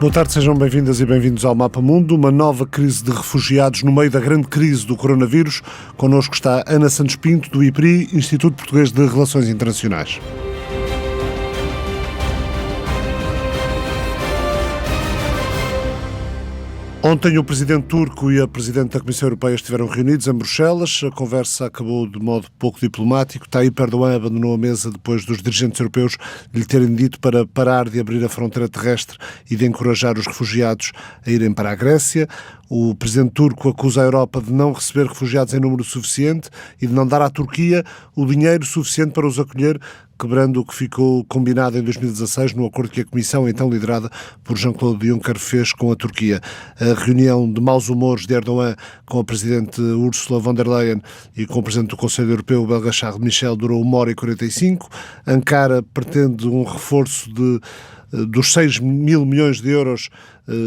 Boa tarde, sejam bem-vindas e bem-vindos ao Mapa Mundo. Uma nova crise de refugiados no meio da grande crise do coronavírus. Connosco está Ana Santos Pinto, do IPRI, Instituto Português de Relações Internacionais. Ontem o presidente turco e a presidente da Comissão Europeia estiveram reunidos em Bruxelas. A conversa acabou de modo pouco diplomático. Tayyip Erdogan abandonou a mesa depois dos dirigentes europeus lhe terem dito para parar de abrir a fronteira terrestre e de encorajar os refugiados a irem para a Grécia. O presidente turco acusa a Europa de não receber refugiados em número suficiente e de não dar à Turquia o dinheiro suficiente para os acolher, quebrando o que ficou combinado em 2016 no acordo que a Comissão, então liderada por Jean-Claude Juncker, fez com a Turquia. A reunião de maus humores de Erdogan com a Presidente Ursula von der Leyen e com o Presidente do Conselho Europeu, o belga Charles Michel, durou 1h45. Ankara pretende um reforço dos 6 mil milhões de euros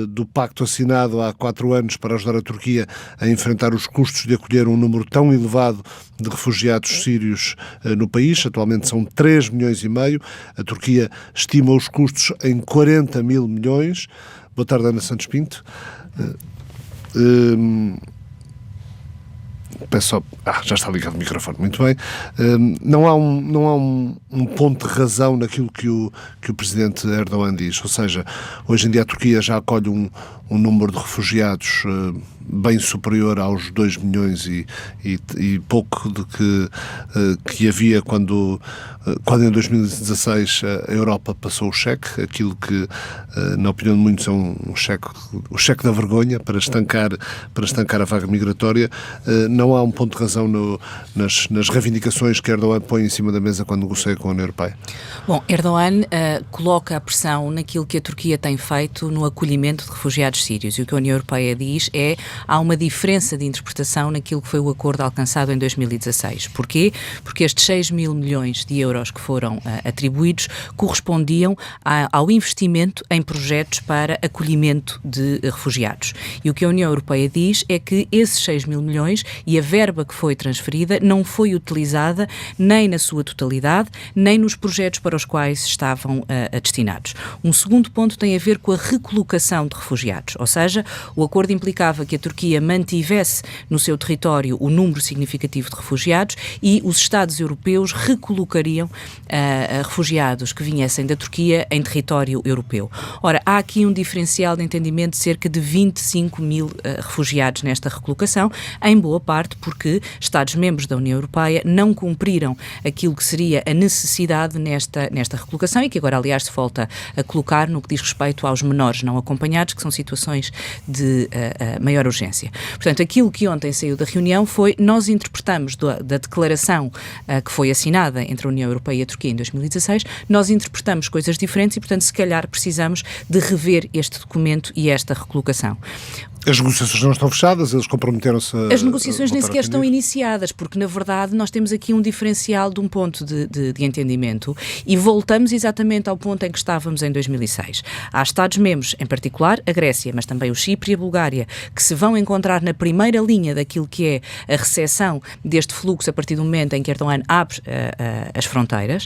do pacto assinado há 4 anos para ajudar a Turquia a enfrentar os custos de acolher um número tão elevado de refugiados sírios no país. Atualmente são 3 milhões e meio. A Turquia estima os custos em 40 mil milhões. Boa tarde, Ana Santos Pinto. Peço só... já está ligado o microfone, muito bem. Não há um ponto de razão naquilo que o presidente Erdogan diz, ou seja, hoje em dia a Turquia já acolhe um número de refugiados bem superior aos 2 milhões e pouco de que havia quando em 2016 a Europa passou o cheque, aquilo que, na opinião de muitos, é o cheque da vergonha para estancar a vaga migratória. Não há um ponto de razão nas reivindicações que Erdogan põe em cima da mesa quando negocia com a União Europeia? Bom, Erdogan coloca a pressão naquilo que a Turquia tem feito no acolhimento de refugiados sírios, e o que a União Europeia diz é há uma diferença de interpretação naquilo que foi o acordo alcançado em 2016. Porquê? Porque estes 6 mil milhões de euros que foram atribuídos correspondiam ao investimento em projetos para acolhimento de refugiados. E o que a União Europeia diz é que esses 6 mil milhões e a verba que foi transferida não foi utilizada nem na sua totalidade, nem nos projetos para os quais estavam destinados. Um segundo ponto tem a ver com a recolocação de refugiados, ou seja, o acordo implicava que a Turquia mantivesse no seu território o número significativo de refugiados e os Estados europeus recolocariam refugiados que viessem da Turquia em território europeu. Ora, há aqui um diferencial de entendimento de cerca de 25 mil refugiados nesta recolocação, em boa parte porque Estados-membros da União Europeia não cumpriram aquilo que seria a necessidade nesta recolocação e que agora, aliás, se volta a colocar no que diz respeito aos menores não acompanhados, que são situações de maior urgência. Portanto, aquilo que ontem saiu da reunião foi, nós interpretamos da declaração que foi assinada entre a União Europeia e a Turquia em 2016, nós interpretamos coisas diferentes e, portanto, se calhar precisamos de rever este documento e esta recolocação. As negociações não estão fechadas, eles comprometeram-se a... As negociações nem sequer estão iniciadas, porque, na verdade, nós temos aqui um diferencial de um ponto de entendimento e voltamos exatamente ao ponto em que estávamos em 2006. Há Estados-membros, em particular a Grécia, mas também o Chipre e a Bulgária, que se vão encontrar na primeira linha daquilo que é a recepção deste fluxo a partir do momento em que Erdogan abre as fronteiras.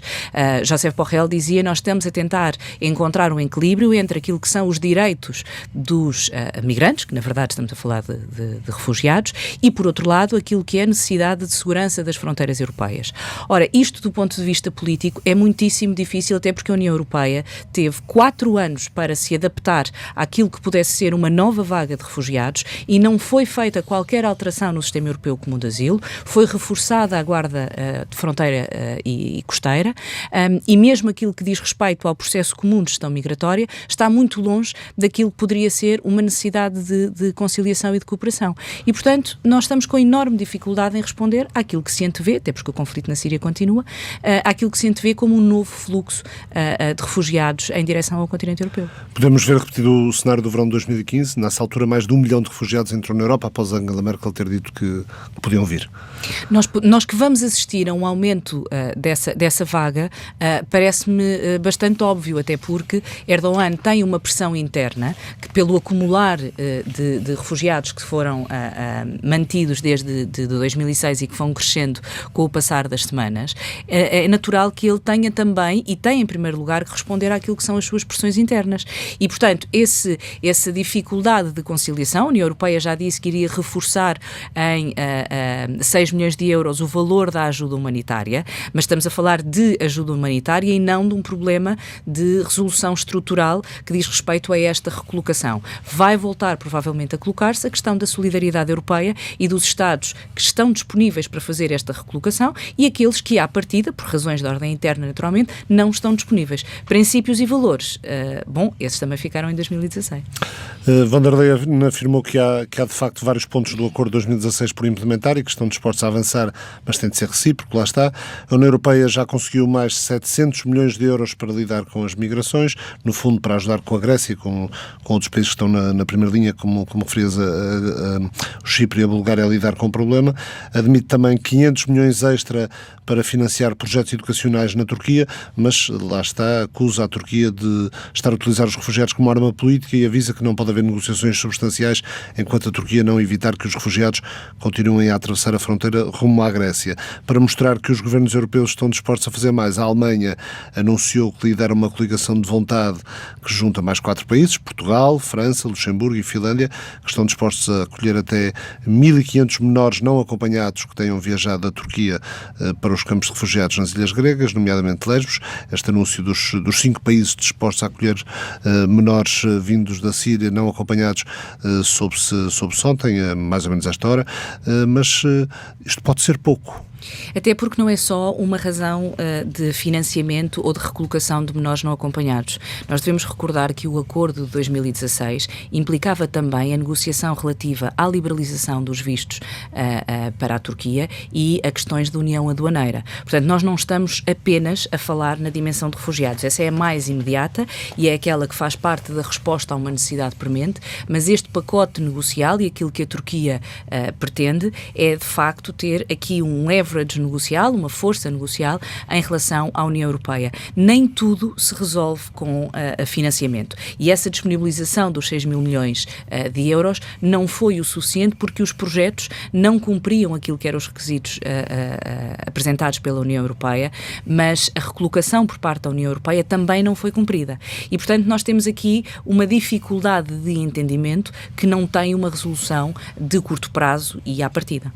Josep Borrell dizia, nós estamos a tentar encontrar um equilíbrio entre aquilo que são os direitos dos migrantes, que na verdade estamos a falar de refugiados, e por outro lado aquilo que é a necessidade de segurança das fronteiras europeias. Ora, isto do ponto de vista político é muitíssimo difícil, até porque a União Europeia teve 4 anos para se adaptar àquilo que pudesse ser uma nova vaga de refugiados e não foi feita qualquer alteração no sistema europeu comum de asilo, foi reforçada a guarda de fronteira e costeira, e mesmo aquilo que diz respeito ao processo comum de gestão migratória está muito longe daquilo que poderia ser uma necessidade de conciliação e de cooperação. E, portanto, nós estamos com enorme dificuldade em responder àquilo que se antevê, até porque o conflito na Síria continua, àquilo que se antevê como um novo fluxo de refugiados em direção ao continente europeu. Podemos ver repetido o cenário do verão de 2015, nessa altura mais de 1 milhão de refugiados entrou na Europa após a Angela Merkel ter dito que podiam vir. Nós que vamos assistir a um aumento dessa vaga, parece-me bastante óbvio, até porque Erdogan tem uma pressão interna que, pelo acumular de refugiados que foram mantidos desde de 2006 e que vão crescendo com o passar das semanas, é natural que ele tenha também, e tem em primeiro lugar, que responder àquilo que são as suas pressões internas. E, portanto, essa dificuldade de conciliação, a União Europeia já disse que iria reforçar em 6 milhões de euros o valor da ajuda humanitária, mas estamos a falar de ajuda humanitária e não de um problema de resolução estrutural que diz respeito a esta recolocação. Vai voltar, provavelmente, a colocar-se a questão da solidariedade europeia e dos Estados que estão disponíveis para fazer esta recolocação e aqueles que, à partida, por razões de ordem interna, naturalmente, não estão disponíveis. Princípios e valores, esses também ficaram em 2016. Von der Leyen afirmou que há de facto vários pontos do acordo de 2016 por implementar e que estão dispostos a avançar, mas tem de ser recíproco, lá está. A União Europeia já conseguiu mais de 700 milhões de euros para lidar com as migrações, no fundo para ajudar com a Grécia e com outros países que estão na primeira linha, como referias, o Chipre e a Bulgária, a lidar com o problema. Admite também 500 milhões extra para financiar projetos educacionais na Turquia, mas lá está, acusa a Turquia de estar a utilizar os refugiados como arma política e avisa que não pode haver negociações substanciais enquanto a Turquia não evitar que os refugiados continuem a atravessar a fronteira rumo à Grécia. Para mostrar que os governos europeus estão dispostos a fazer mais, a Alemanha anunciou que lidera uma coligação de vontade que junta mais 4 países, Portugal, França, Luxemburgo e Finlândia, que estão dispostos a acolher até 1.500 menores não acompanhados que tenham viajado da Turquia para os campos de refugiados nas ilhas gregas, nomeadamente Lesbos. Este anúncio dos 5 países dispostos a acolher menores vindos da Síria não acompanhados soube-se ontem, mais ou menos a esta hora, mas isto pode ser pouco. Até porque não é só uma razão de financiamento ou de recolocação de menores não acompanhados. Nós devemos recordar que o acordo de 2016 implicava também a negociação relativa à liberalização dos vistos para a Turquia e a questões de união aduaneira. Portanto, nós não estamos apenas a falar na dimensão de refugiados. Essa é a mais imediata e é aquela que faz parte da resposta a uma necessidade premente, mas este pacote negocial e aquilo que a Turquia pretende é, de facto, ter aqui um leverage negocial, uma força negocial em relação à União Europeia. Nem tudo se resolve com financiamento. E essa disponibilização dos 6 mil milhões de euros não foi o suficiente porque os projetos não cumpriam aquilo que eram os requisitos apresentados pela União Europeia, mas a recolocação por parte da União Europeia também não foi cumprida. E, portanto, nós temos aqui uma dificuldade de entendimento que não tem uma resolução de curto prazo e à partida.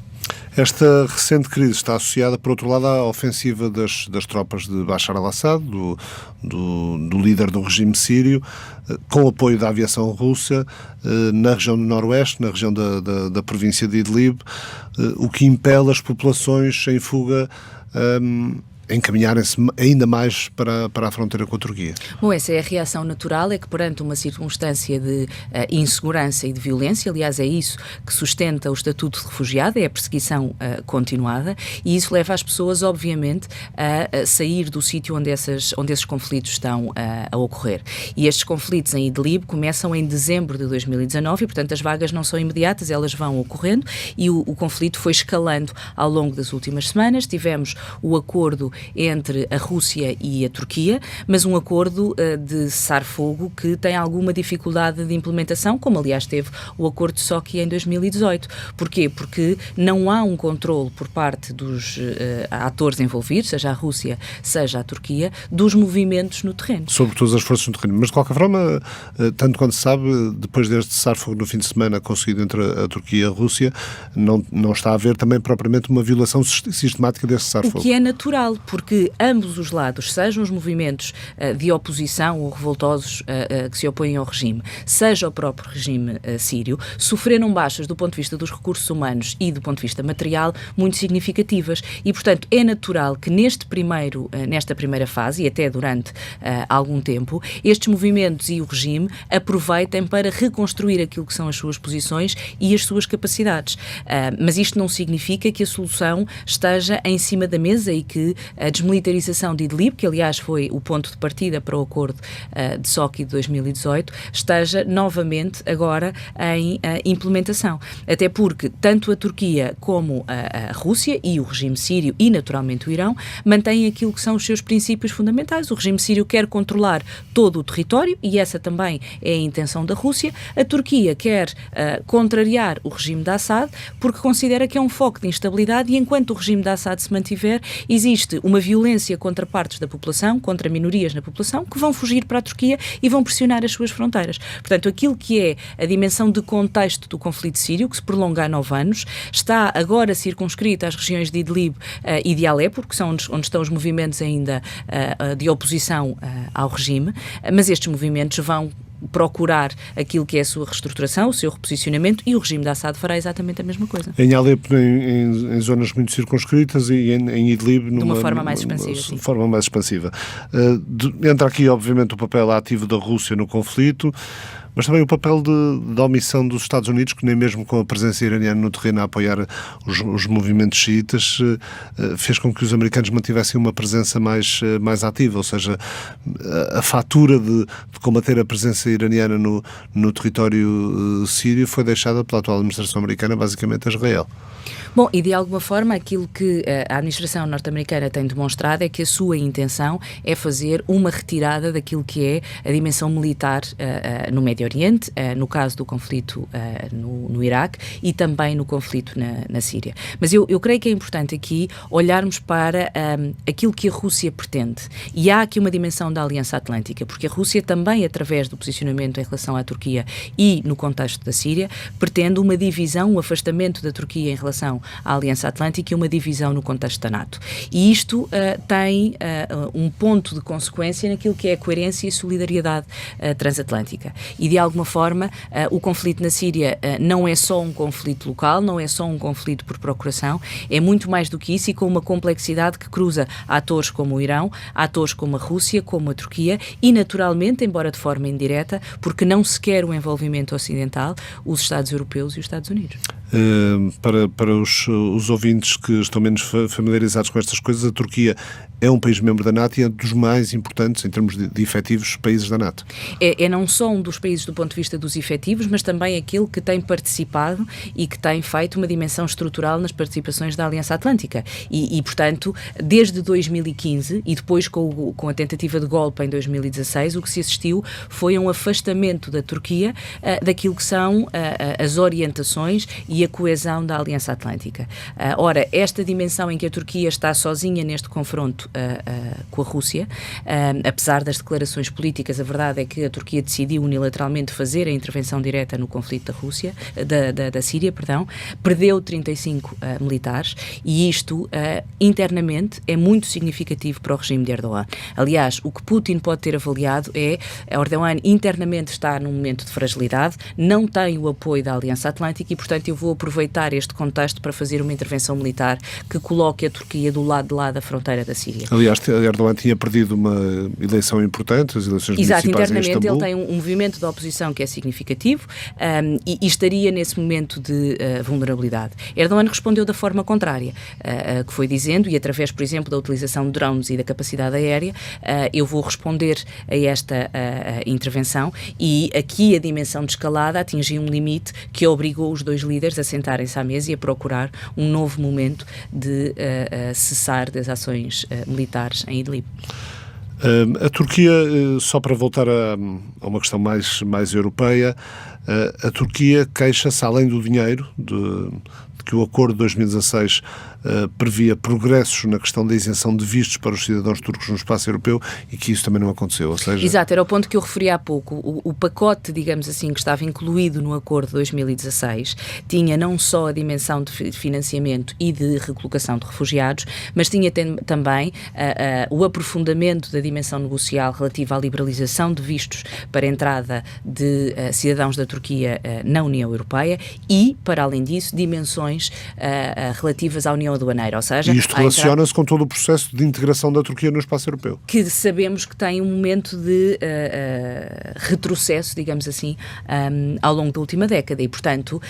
Esta recente crise está associada, por outro lado, à ofensiva das tropas de Bashar al-Assad, do líder do regime sírio, com o apoio da aviação russa, na região do Noroeste, na região da província de Idlib, o que impele as populações em fuga encaminharem-se ainda mais para a fronteira com a Turquia. Bom, essa é a reação natural, é que perante uma circunstância de insegurança e de violência, aliás é isso que sustenta o estatuto de refugiado, é a perseguição continuada, e isso leva as pessoas, obviamente, a sair do sítio onde esses conflitos estão a ocorrer. E estes conflitos em Idlib começam em dezembro de 2019 e, portanto, as vagas não são imediatas, elas vão ocorrendo e o conflito foi escalando ao longo das últimas semanas. Tivemos o acordo entre a Rússia e a Turquia, mas um acordo de cessar-fogo que tem alguma dificuldade de implementação, como aliás teve o acordo de Sochi em 2018. Porquê? Porque não há um controle por parte dos atores envolvidos, seja a Rússia, seja a Turquia, dos movimentos no terreno. Sobretudo as forças no terreno. Mas, de qualquer forma, tanto quanto se sabe, depois deste cessar-fogo no fim de semana conseguido entre a Turquia e a Rússia, não está a haver também propriamente uma violação sistemática desse cessar-fogo. O que é natural, porque ambos os lados, sejam os movimentos de oposição ou revoltosos que se opõem ao regime, seja o próprio regime sírio, sofreram baixas do ponto de vista dos recursos humanos e do ponto de vista material muito significativas e, portanto, é natural que nesta primeira fase e até durante algum tempo, estes movimentos e o regime aproveitem para reconstruir aquilo que são as suas posições e as suas capacidades. Mas isto não significa que a solução esteja em cima da mesa e que a desmilitarização de Idlib, que aliás foi o ponto de partida para o acordo de Sochi de 2018, esteja novamente agora em implementação. Até porque tanto a Turquia como a Rússia e o regime sírio e naturalmente o Irão mantêm aquilo que são os seus princípios fundamentais. O regime sírio quer controlar todo o território e essa também é a intenção da Rússia. A Turquia quer contrariar o regime de Assad porque considera que é um foco de instabilidade e enquanto o regime de Assad se mantiver, existe uma violência contra partes da população, contra minorias na população, que vão fugir para a Turquia e vão pressionar as suas fronteiras. Portanto, aquilo que é a dimensão de contexto do conflito sírio, que se prolonga há 9 anos, está agora circunscrito às regiões de Idlib e de Alepo, que são onde estão os movimentos ainda de oposição ao regime, mas estes movimentos vão procurar aquilo que é a sua reestruturação, o seu reposicionamento e o regime de Assad fará exatamente a mesma coisa. Em Alepo, em zonas muito circunscritas e em Idlib de uma forma mais expansiva. Forma mais expansiva. Entra aqui, obviamente, o papel ativo da Rússia no conflito, mas também o papel de omissão dos Estados Unidos, que nem mesmo com a presença iraniana no terreno a apoiar os movimentos xiitas, fez com que os americanos mantivessem uma presença mais ativa, ou seja, a fatura de combater a presença iraniana no território sírio foi deixada pela atual administração americana basicamente a Israel. Bom, e de alguma forma aquilo que a administração norte-americana tem demonstrado é que a sua intenção é fazer uma retirada daquilo que é a dimensão militar no Médio Oriente, no caso do conflito no Iraque e também no conflito na Síria. Mas eu creio que é importante aqui olharmos para aquilo que a Rússia pretende. E há aqui uma dimensão da Aliança Atlântica, porque a Rússia também, através do posicionamento em relação à Turquia e no contexto da Síria, pretende uma divisão, um afastamento da Turquia em relação à Aliança Atlântica e uma divisão no contexto da NATO. E isto tem um ponto de consequência naquilo que é a coerência e solidariedade transatlântica. E, de alguma forma, o conflito na Síria não é só um conflito local, não é só um conflito por procuração, é muito mais do que isso e com uma complexidade que cruza atores como o Irão, atores como a Rússia, como a Turquia e, naturalmente, embora de forma indireta, porque não se quer o envolvimento ocidental, os Estados europeus e os Estados Unidos. Para os ouvintes que estão menos familiarizados com estas coisas, a Turquia é um país membro da NATO e é dos mais importantes, em termos de efetivos, países da NATO. É não só um dos países do ponto de vista dos efetivos, mas também aquele que tem participado e que tem feito uma dimensão estrutural nas participações da Aliança Atlântica. E portanto, desde 2015 e depois com a tentativa de golpe em 2016, o que se assistiu foi a um afastamento da Turquia daquilo que são as orientações e a coesão da Aliança Atlântica. Ora, esta dimensão em que a Turquia está sozinha neste confronto com a Rússia, apesar das declarações políticas, a verdade é que a Turquia decidiu unilateralmente fazer a intervenção direta no conflito da Síria, perdeu 35 militares e isto internamente é muito significativo para o regime de Erdogan. Aliás, o que Putin pode ter avaliado é Erdogan internamente está num momento de fragilidade, não tem o apoio da Aliança Atlântica e, portanto, eu vou aproveitar este contexto para fazer uma intervenção militar que coloque a Turquia do lado de lá da fronteira da Síria. Aliás, Erdogan tinha perdido uma eleição importante, as eleições municipais em Istambul. Exato, internamente ele tem um movimento de oposição que é significativo e estaria nesse momento de vulnerabilidade. Erdogan respondeu da forma contrária, que foi dizendo, e através, por exemplo, da utilização de drones e da capacidade aérea, eu vou responder a esta intervenção e aqui a dimensão de escalada atingiu um limite que obrigou os dois líderes a sentarem-se à mesa e a procurar um novo momento de cessar das ações militares em Idlib. A Turquia, só para voltar a uma questão mais europeia, a Turquia queixa-se, além do dinheiro, de que o acordo de 2016 previa progressos na questão da isenção de vistos para os cidadãos turcos no espaço europeu e que isso também não aconteceu, ou seja... Exato, era o ponto que eu referi há pouco. O pacote, digamos assim, que estava incluído no acordo de 2016 tinha não só a dimensão de financiamento e de recolocação de refugiados, mas tinha também o aprofundamento da dimensão negocial relativa à liberalização de vistos para a entrada de cidadãos da Turquia na União Europeia e, para além disso, dimensões questões relativas à União Aduaneira, ou seja... E isto relaciona-se com todo o processo de integração da Turquia no espaço europeu. Que sabemos que tem um momento de retrocesso, digamos assim, ao longo da última década e, portanto...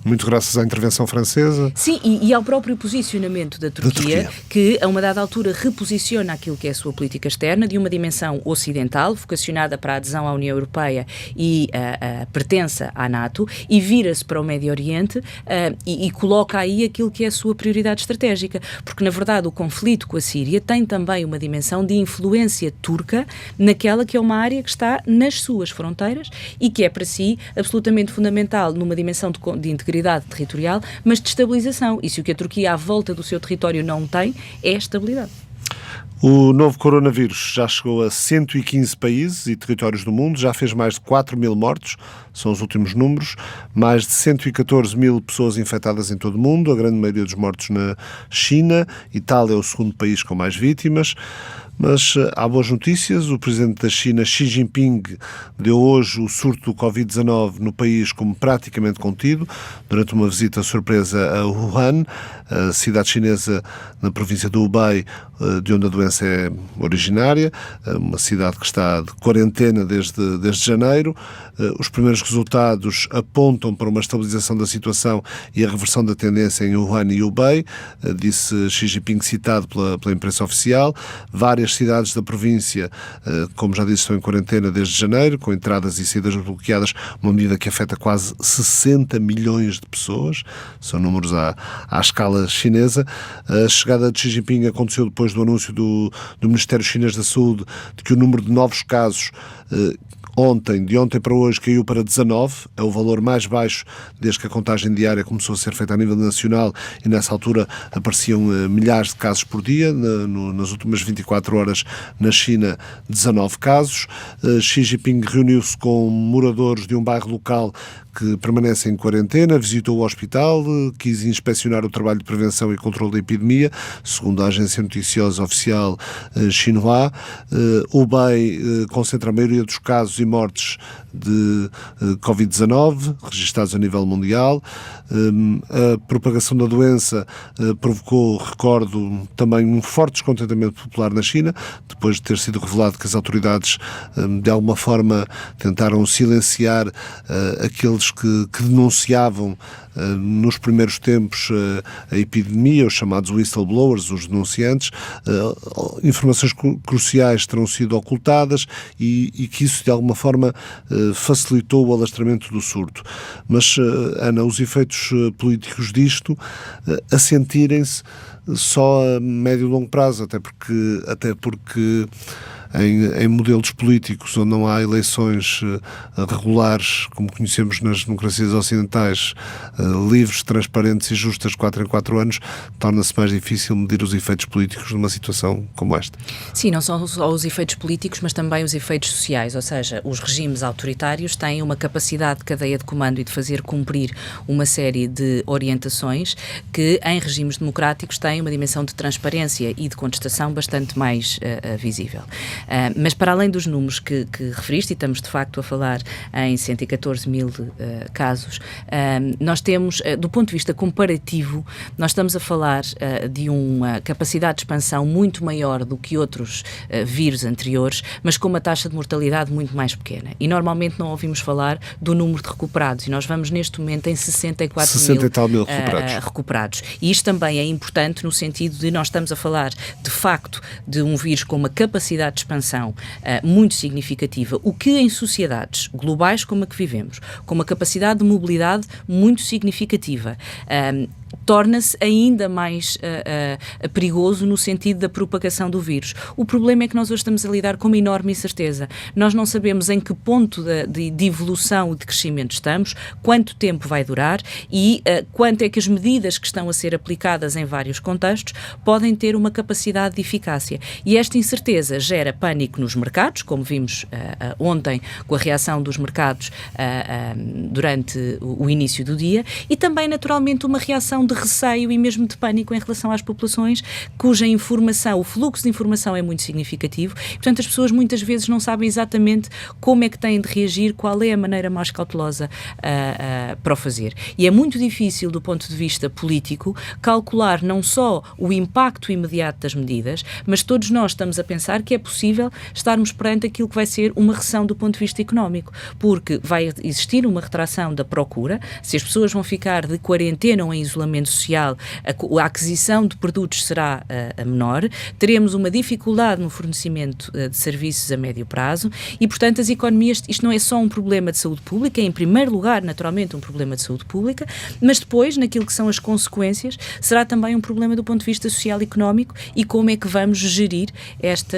Muito graças à intervenção francesa. Sim, e ao próprio posicionamento da Turquia, que a uma dada altura reposiciona aquilo que é a sua política externa de uma dimensão ocidental, vocacionada para a adesão à União Europeia e a pertença à NATO, e vira-se para o Médio Oriente e coloca aí aquilo que é a sua prioridade estratégica, porque na verdade o conflito com a Síria tem também uma dimensão de influência turca naquela que é uma área que está nas suas fronteiras e que é para si absolutamente fundamental numa dimensão de integridade territorial, mas de estabilização. E se o que a Turquia à volta do seu território não tem, é estabilidade. O novo coronavírus já chegou a 115 países e territórios do mundo, já fez mais de 4 mil mortos, são os últimos números, mais de 114 mil pessoas infectadas em todo o mundo, a grande maioria dos mortos na China. Itália é o segundo país com mais vítimas. Mas há boas notícias. O presidente da China, Xi Jinping, deu hoje o surto do Covid-19 no país como praticamente contido, durante uma visita surpresa a Wuhan, a cidade chinesa na província do Hubei, de onde a doença é originária, uma cidade que está de quarentena desde janeiro. Os primeiros resultados apontam para uma estabilização da situação e a reversão da tendência em Wuhan e Hubei, disse Xi Jinping, citado pela imprensa oficial. Várias cidades da província, como já disse, estão em quarentena desde janeiro, com entradas e saídas bloqueadas, uma medida que afeta quase 60 milhões de pessoas, são números à escala chinesa. A chegada de Xi Jinping aconteceu depois do anúncio do Ministério Chinês da Saúde de que o número de novos casos de ontem para hoje caiu para 19, é o valor mais baixo desde que a contagem diária começou a ser feita a nível nacional, e nessa altura apareciam milhares de casos por dia. Nas últimas 24 horas na China, 19 casos. Xi Jinping reuniu-se com moradores de um bairro local que permanece em quarentena, visitou o hospital, quis inspecionar o trabalho de prevenção e controle da epidemia, segundo a agência noticiosa oficial Xinhua. Hubei concentra a maioria dos casos e mortes de Covid-19, registados a nível mundial. A propagação da doença provocou, recordo, também um forte descontentamento popular na China, depois de ter sido revelado que as autoridades, de alguma forma, tentaram silenciar aqueles que denunciavam nos primeiros tempos a epidemia, os chamados whistleblowers, os denunciantes. Informações cruciais terão sido ocultadas e que isso de alguma forma facilitou o alastramento do surto. Mas, Ana, os efeitos políticos disto a sentirem-se só a médio e longo prazo, até porque em modelos políticos onde não há eleições regulares, como conhecemos nas democracias ocidentais, livres, transparentes e justas 4 em 4 anos, torna-se mais difícil medir os efeitos políticos numa situação como esta. Sim, não são só os efeitos políticos, mas também os efeitos sociais, ou seja, os regimes autoritários têm uma capacidade de cadeia de comando e de fazer cumprir uma série de orientações que em regimes democráticos têm uma dimensão de transparência e de contestação bastante mais visível. Mas para além dos números que referiste, e estamos de facto a falar em 114 mil casos, nós temos, do ponto de vista comparativo, nós estamos a falar de uma capacidade de expansão muito maior do que outros vírus anteriores, mas com uma taxa de mortalidade muito mais pequena. E normalmente não ouvimos falar do número de recuperados, e nós vamos neste momento em 64 mil recuperados. E isto também é importante no sentido de nós estamos a falar, de facto, de um vírus com uma capacidade de expansão muito significativa, o que em sociedades globais como a que vivemos, com uma capacidade de mobilidade muito significativa, torna-se ainda mais perigoso no sentido da propagação do vírus. O problema é que nós hoje estamos a lidar com uma enorme incerteza. Nós não sabemos em que ponto de evolução e de crescimento estamos, quanto tempo vai durar e quanto é que as medidas que estão a ser aplicadas em vários contextos podem ter uma capacidade de eficácia. E esta incerteza gera pânico nos mercados, como vimos ontem com a reação dos mercados durante o início do dia, e também naturalmente uma reação situação de receio e mesmo de pânico em relação às populações cuja informação, o fluxo de informação é muito significativo, portanto as pessoas muitas vezes não sabem exatamente como é que têm de reagir, qual é a maneira mais cautelosa para o fazer. E é muito difícil, do ponto de vista político, calcular não só o impacto imediato das medidas, mas todos nós estamos a pensar que é possível estarmos perante aquilo que vai ser uma recessão do ponto de vista económico, porque vai existir uma retração da procura, se as pessoas vão ficar de quarentena ou em isolamento social, a aquisição de produtos será menor, teremos uma dificuldade no fornecimento de serviços a médio prazo e, portanto, as economias, isto não é só um problema de saúde pública, é em primeiro lugar, naturalmente, um problema de saúde pública, mas depois, naquilo que são as consequências, será também um problema do ponto de vista social e económico e como é que vamos gerir este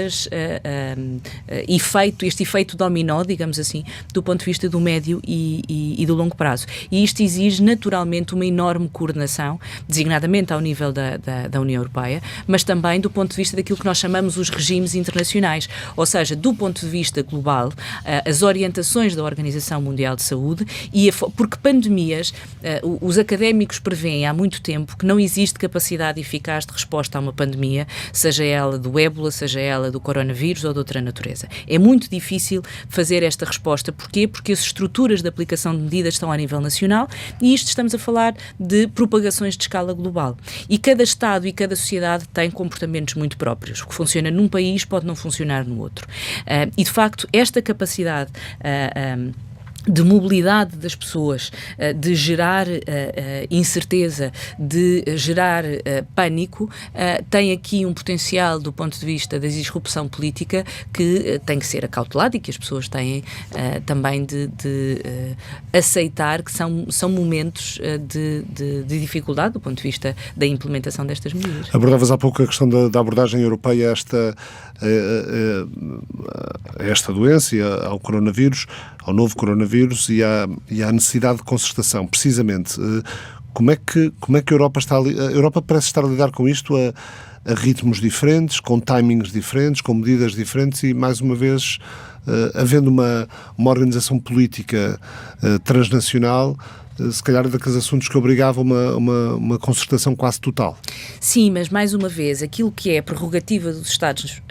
efeito dominó, digamos assim, do ponto de vista do médio e do longo prazo. E isto exige naturalmente uma enorme coordenação, designadamente ao nível da União Europeia, mas também do ponto de vista daquilo que nós chamamos os regimes internacionais, ou seja, do ponto de vista global, as orientações da Organização Mundial de Saúde, porque pandemias, os académicos prevêem há muito tempo que não existe capacidade eficaz de resposta a uma pandemia, seja ela do ébola, seja ela do coronavírus ou de outra natureza. É muito difícil fazer esta resposta. Porquê? Porque as estruturas de aplicação de medidas estão a nível nacional e isto estamos a falar de propagações de escala global. E cada Estado e cada sociedade tem comportamentos muito próprios. O que funciona num país pode não funcionar no outro. E, de facto, esta capacidade de mobilidade das pessoas, de gerar incerteza, de gerar pânico, tem aqui um potencial do ponto de vista da disrupção política que tem que ser acautelado e que as pessoas têm também de aceitar que são momentos de dificuldade do ponto de vista da implementação destas medidas. Abordavas há pouco a questão da abordagem europeia a esta doença e ao coronavírus, ao novo coronavírus e à necessidade de concertação, precisamente. Como é que a Europa está a Europa parece estar a lidar com isto a ritmos diferentes, com timings diferentes, com medidas diferentes e, mais uma vez, havendo uma organização política transnacional, se calhar daqueles assuntos que obrigavam uma concertação quase total. Sim, mas mais uma vez, aquilo que é a prerrogativa dos Estados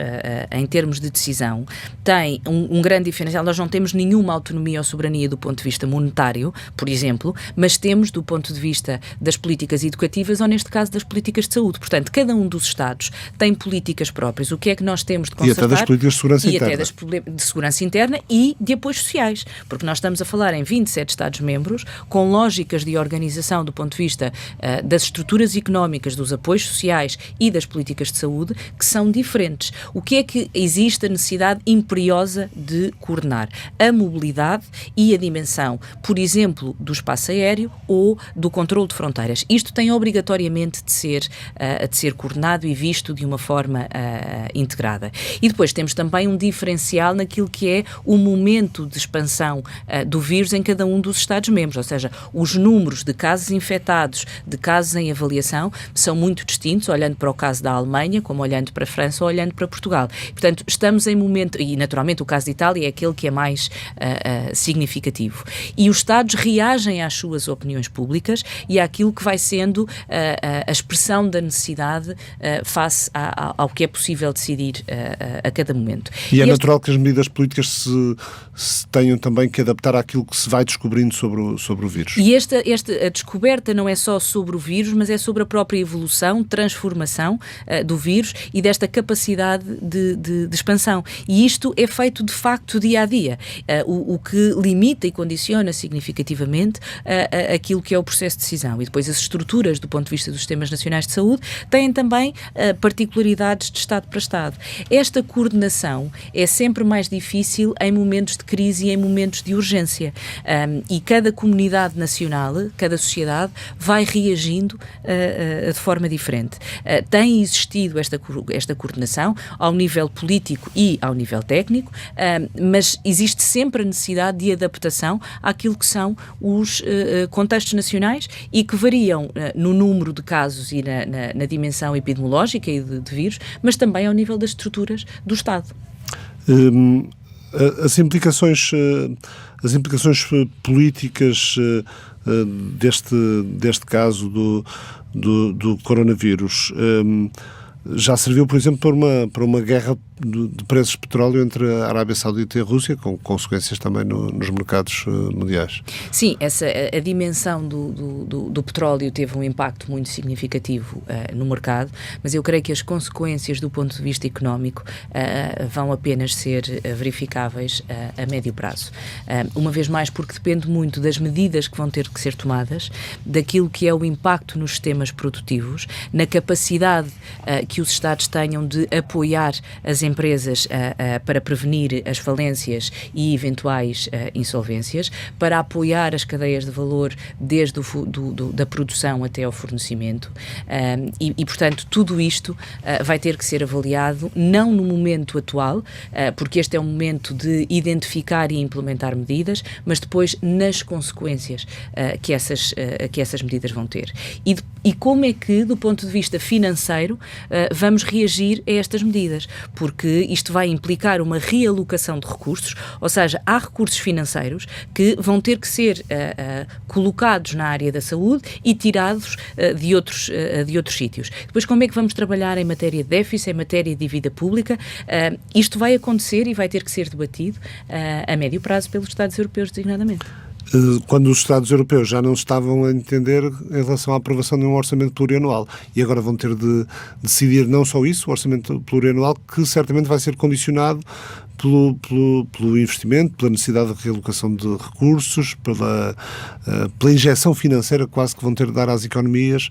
em termos de decisão tem um grande diferencial. Nós não temos nenhuma autonomia ou soberania do ponto de vista monetário, por exemplo, mas temos do ponto de vista das políticas educativas ou, neste caso, das políticas de saúde. Portanto, cada um dos Estados tem políticas próprias. O que é que nós temos de concertar? E até das políticas de segurança interna. E até de segurança interna e de apoios sociais, porque nós estamos a falar em 27 Estados-membros com lógicas de organização do ponto de vista das estruturas económicas, dos apoios sociais e das políticas de saúde, que são diferentes. O que é que existe a necessidade imperiosa de coordenar? A mobilidade e a dimensão, por exemplo, do espaço aéreo ou do controle de fronteiras. Isto tem obrigatoriamente de ser coordenado e visto de uma forma integrada. E depois temos também um diferencial naquilo que é o momento de expansão do vírus em cada um dos Estados-membros, ou seja, os números de casos infectados, de casos em avaliação, são muito distintos, olhando para o caso da Alemanha, como olhando para a França ou olhando para Portugal. Portanto, estamos em momento, e naturalmente o caso de Itália é aquele que é mais significativo. E os Estados reagem às suas opiniões públicas e àquilo que vai sendo a expressão da necessidade face ao que é possível decidir a cada momento. E é natural que as medidas políticas se tenham também que adaptar àquilo que se vai descobrindo sobre o vírus. E a descoberta não é só sobre o vírus, mas é sobre a própria evolução, transformação do vírus e desta capacidade de expansão. E isto é feito, de facto, dia a dia, o que limita e condiciona significativamente aquilo que é o processo de decisão. E depois as estruturas, do ponto de vista dos sistemas nacionais de saúde, têm também particularidades de Estado para Estado. Esta coordenação é sempre mais difícil em momentos de crise e em momentos de urgência. E cada comunidade nacional, cada sociedade, vai reagindo de forma diferente. Tem existido esta coordenação ao nível político e ao nível técnico, mas existe sempre a necessidade de adaptação àquilo que são os contextos nacionais e que variam no número de casos e na dimensão epidemiológica e de vírus, mas também ao nível das estruturas do Estado. As implicações políticas deste caso do coronavírus já serviu, por exemplo, para uma guerra de preços de petróleo entre a Arábia Saudita e a Rússia, com consequências também nos mercados mundiais. Sim, a dimensão do petróleo teve um impacto muito significativo no mercado, mas eu creio que as consequências do ponto de vista económico vão apenas ser verificáveis a médio prazo. Uma vez mais, porque depende muito das medidas que vão ter que ser tomadas, daquilo que é o impacto nos sistemas produtivos, na capacidade que os Estados tenham de apoiar as empresas para prevenir as falências e eventuais insolvências, para apoiar as cadeias de valor desde da produção até ao fornecimento e, portanto, tudo isto vai ter que ser avaliado, não no momento atual, porque este é um momento de identificar e implementar medidas, mas depois nas consequências que essas medidas vão ter. E como é que, do ponto de vista financeiro, vamos reagir a estas medidas? Porque isto vai implicar uma realocação de recursos, ou seja, há recursos financeiros que vão ter que ser colocados na área da saúde e tirados de outros sítios. Depois, como é que vamos trabalhar em matéria de déficit, em matéria de dívida pública? Isto vai acontecer e vai ter que ser debatido a médio prazo pelos Estados europeus, designadamente. Quando os Estados europeus já não estavam a entender em relação à aprovação de um orçamento plurianual e agora vão ter de decidir não só isso, o orçamento plurianual, que certamente vai ser condicionado pelo investimento, pela necessidade de realocação de recursos, pela injeção financeira quase que vão ter de dar às economias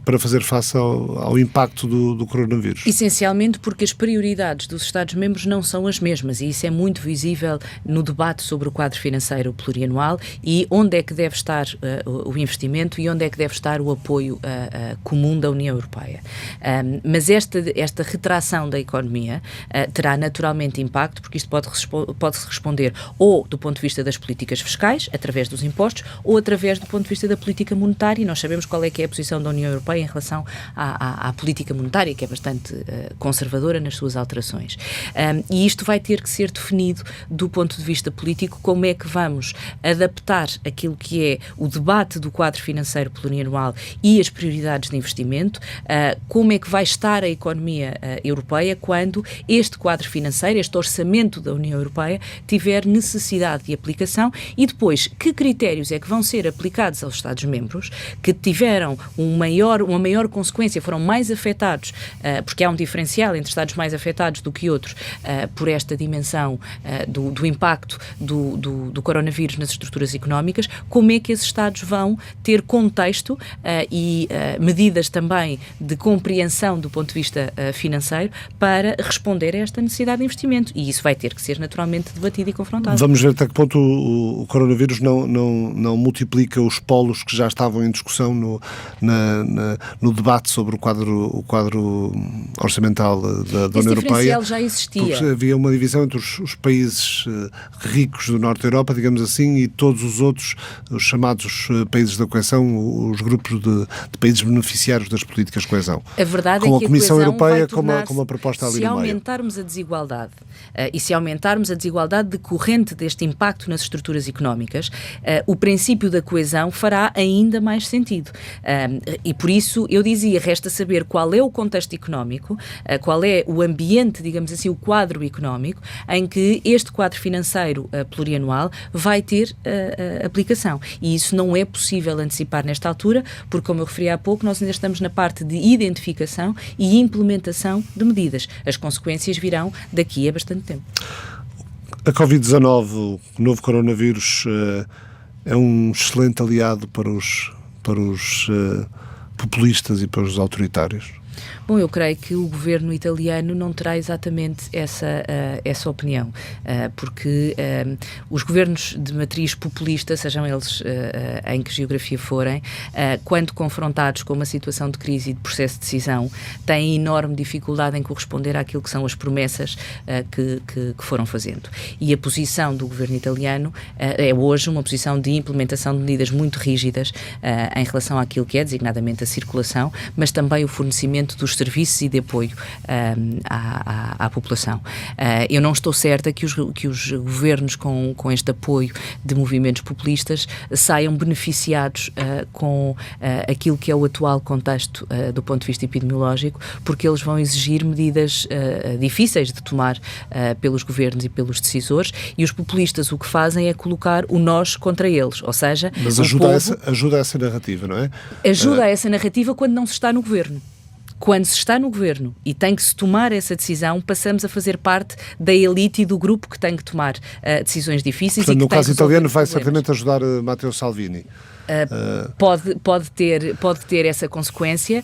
para fazer face ao impacto do coronavírus. Essencialmente porque as prioridades dos Estados-membros não são as mesmas e isso é muito visível no debate sobre o quadro financeiro plurianual e onde é que deve estar o investimento e onde é que deve estar o apoio comum da União Europeia. Mas esta retração da economia terá naturalmente impacto, porque isto pode-se responder ou do ponto de vista das políticas fiscais, através dos impostos, ou através do ponto de vista da política monetária, e nós sabemos qual é que é a posição da União Europeia em relação à política monetária, que é bastante conservadora nas suas alterações. E isto vai ter que ser definido do ponto de vista político, como é que vamos adaptar aquilo que é o debate do quadro financeiro plurianual e as prioridades de investimento, como é que vai estar a economia europeia quando este quadro financeiro, este orçamento da União Europeia, tiver necessidade de aplicação e depois que critérios é que vão ser aplicados aos Estados-membros que tiveram uma maior consequência, foram mais afetados, porque há um diferencial entre Estados mais afetados do que outros por esta dimensão do impacto do coronavírus nas estruturas económicas, como é que esses Estados vão ter contexto e medidas também de compreensão do ponto de vista financeiro para responder a esta necessidade de investimento. E isso vai ter que ser naturalmente debatido e confrontado. Vamos ver até que ponto o coronavírus não multiplica os polos que já estavam em discussão no debate sobre o quadro orçamental da União Europeia. Esse diferencial já existia. Porque havia uma divisão entre os países ricos do Norte da Europa, digamos assim, e todos os outros, os chamados países da coesão, os grupos de países beneficiários das políticas de coesão. A verdade com é que a Comissão Europeia com uma proposta ali no meio. Se aumentarmos a desigualdade e se aumentarmos a desigualdade decorrente deste impacto nas estruturas económicas, o princípio da coesão fará ainda mais sentido. E por isso eu dizia, resta saber qual é o contexto económico, qual é o ambiente, digamos assim, o quadro económico em que este quadro financeiro plurianual vai ter aplicação. E isso não é possível antecipar nesta altura, porque, como eu referi há pouco, nós ainda estamos na parte de identificação e implementação de medidas. As consequências virão daqui a bastante tempo. A Covid-19, o novo coronavírus, é um excelente aliado para os populistas e para os autoritários? Bom, eu creio que o governo italiano não terá exatamente essa opinião, porque os governos de matriz populista, sejam eles em que geografia forem, quando confrontados com uma situação de crise e de processo de decisão, têm enorme dificuldade em corresponder àquilo que são as promessas que foram fazendo. E a posição do governo italiano é hoje uma posição de implementação de medidas muito rígidas em relação àquilo que é designadamente a circulação, mas também o fornecimento funcionamento dos serviços e de apoio à população. Eu não estou certa que os governos com este apoio de movimentos populistas saiam beneficiados com aquilo que é o atual contexto do ponto de vista epidemiológico, porque eles vão exigir medidas difíceis de tomar pelos governos e pelos decisores, e os populistas o que fazem é colocar o nós contra eles, ou seja... Mas ajuda essa narrativa, não é? Ajuda a essa narrativa quando não se está no governo. Quando se está no governo e tem que se tomar essa decisão, passamos a fazer parte da elite e do grupo que tem que tomar decisões difíceis. Portanto, e que no caso italiano vai problemas. certamente ajudar Matteo Salvini. Pode ter essa consequência,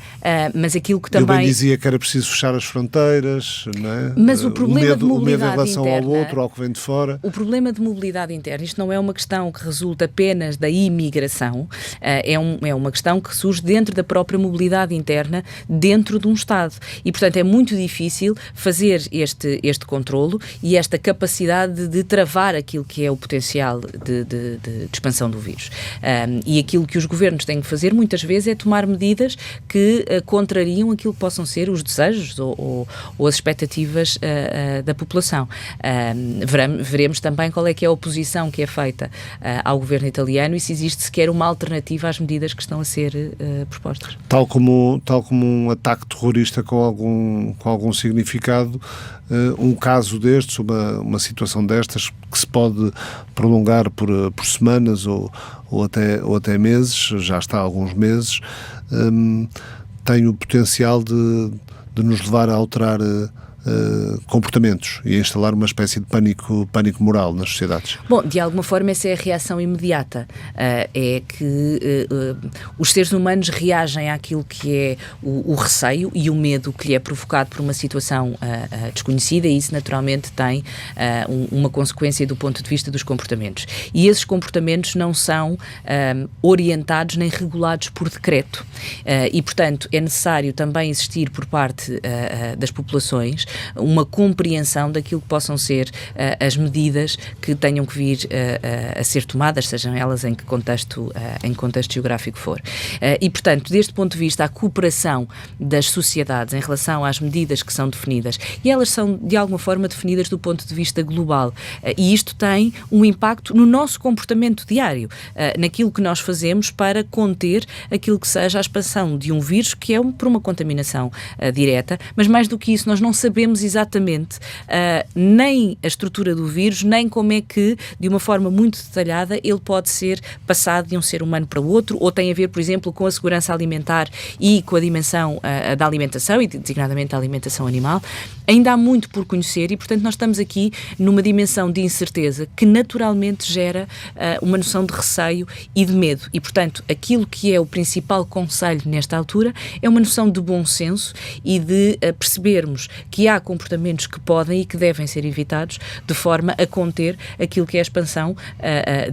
mas aquilo que também... Eu bem dizia que era preciso fechar as fronteiras, não é? Mas o problema de o medo em mobilidade relação interna, ao outro, ao que vem de fora... O problema de mobilidade interna, isto não é uma questão que resulta apenas da imigração, é uma questão que surge dentro da própria mobilidade interna, dentro de um Estado. E, portanto, é muito difícil fazer este controlo e esta capacidade de travar aquilo que é o potencial de expansão do vírus. E aquilo que os governos têm que fazer muitas vezes é tomar medidas que contrariam aquilo que possam ser os desejos ou as expectativas da população. Veremos também qual é que é a oposição que é feita ao governo italiano e se existe sequer uma alternativa às medidas que estão a ser propostas. Tal como um ataque terrorista com algum significado, um caso destes, uma situação destas que se pode prolongar por semanas ou até meses, já está há alguns meses, tem o potencial de nos levar a alterar comportamentos e a instalar uma espécie de pânico moral nas sociedades. Bom, de alguma forma essa é a reação imediata, é que os seres humanos reagem àquilo que é o receio e o medo que lhe é provocado por uma situação desconhecida, e isso naturalmente tem uma consequência do ponto de vista dos comportamentos. E esses comportamentos não são orientados nem regulados por decreto. E, portanto, é necessário também existir por parte das populações uma compreensão daquilo que possam ser as medidas que tenham que vir a ser tomadas, sejam elas em que contexto geográfico for. E, portanto, deste ponto de vista, a cooperação das sociedades em relação às medidas que são definidas, e elas são, de alguma forma, definidas do ponto de vista global, e isto tem um impacto no nosso comportamento diário, naquilo que nós fazemos para conter aquilo que seja a expansão de um vírus que é por uma contaminação direta, mas mais do que isso, nós não sabemos exatamente nem a estrutura do vírus, nem como é que, de uma forma muito detalhada, ele pode ser passado de um ser humano para o outro, ou tem a ver, por exemplo, com a segurança alimentar e com a dimensão da alimentação, e designadamente da alimentação animal. Ainda há muito por conhecer e, portanto, nós estamos aqui numa dimensão de incerteza que naturalmente gera uma noção de receio e de medo. E, portanto, aquilo que é o principal conselho nesta altura é uma noção de bom senso e de percebermos que há comportamentos que podem e que devem ser evitados de forma a conter aquilo que é a expansão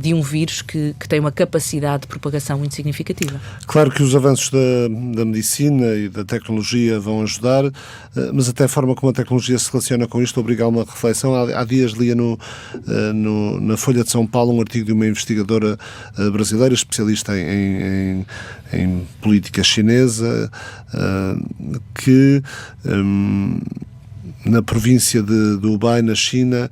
de um vírus que tem uma capacidade de propagação muito significativa. Claro que os avanços da medicina e da tecnologia vão ajudar, mas até a forma como a tecnologia se relaciona com isto obriga a uma reflexão. Há dias lia na Folha de São Paulo um artigo de uma investigadora brasileira, especialista em política chinesa, que na província de Hubei, na China,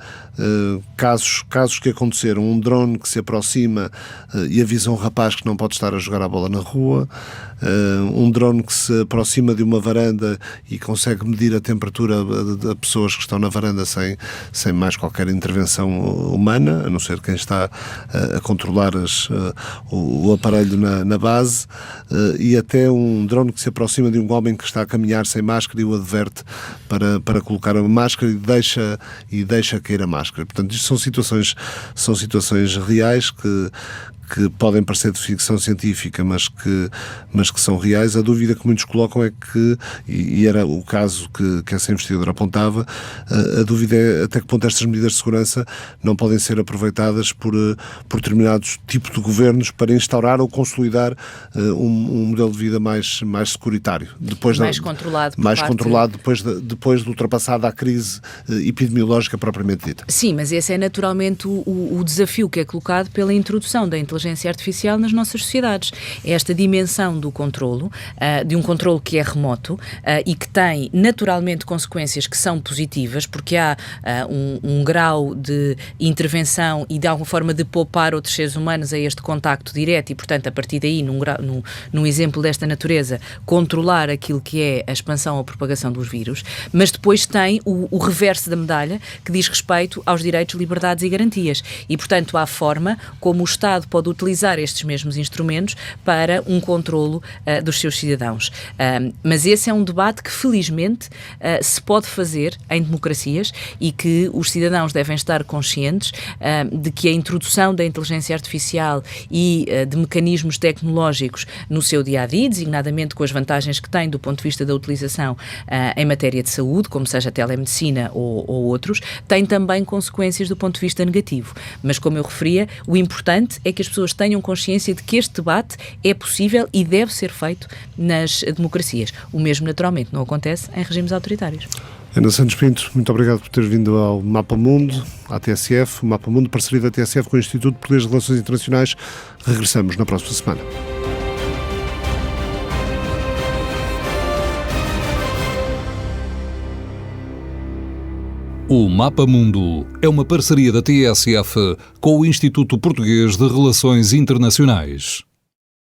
casos que aconteceram, um drone que se aproxima e avisa um rapaz que não pode estar a jogar a bola na rua, um drone que se aproxima de uma varanda e consegue medir a temperatura de pessoas que estão na varanda sem mais qualquer intervenção humana, a não ser quem está a controlar o aparelho na base, e até um drone que se aproxima de um homem que está a caminhar sem máscara e o adverte para colocar a máscara e deixa cair a máscara. Portanto, isto são situações reais que podem parecer de ficção científica, mas que são reais. A dúvida que muitos colocam é que, e era o caso que essa investigadora apontava, a dúvida é até que ponto estas medidas de segurança não podem ser aproveitadas por determinados tipos de governos para instaurar ou consolidar um modelo de vida mais securitário. Mais controlado depois de ultrapassada a crise epidemiológica propriamente dita. Sim, mas esse é naturalmente o desafio que é colocado pela introdução da inteligência inteligência artificial nas nossas sociedades. É esta dimensão do controlo, de um controlo que é remoto e que tem naturalmente consequências que são positivas, porque há um grau de intervenção e de alguma forma de poupar outros seres humanos a este contacto direto e, portanto, a partir daí, num exemplo desta natureza, controlar aquilo que é a expansão ou a propagação dos vírus, mas depois tem o reverso da medalha, que diz respeito aos direitos, liberdades e garantias. E, portanto, há forma como o Estado pode utilizar estes mesmos instrumentos para um controlo dos seus cidadãos. Mas esse é um debate que, felizmente, se pode fazer em democracias e que os cidadãos devem estar conscientes de que a introdução da inteligência artificial e de mecanismos tecnológicos no seu dia-a-dia, designadamente com as vantagens que tem do ponto de vista da utilização em matéria de saúde, como seja a telemedicina ou outros, tem também consequências do ponto de vista negativo. Mas, como eu referia, o importante é que as pessoas tenham consciência de que este debate é possível e deve ser feito nas democracias. O mesmo, naturalmente, não acontece em regimes autoritários. Ana Santos Pinto, muito obrigado por ter vindo ao Mapa Mundo, à TSF, o Mapa Mundo, parceria da TSF com o Instituto Português de Relações Internacionais. Regressamos na próxima semana. O Mapa Mundo é uma parceria da TSF com o Instituto Português de Relações Internacionais.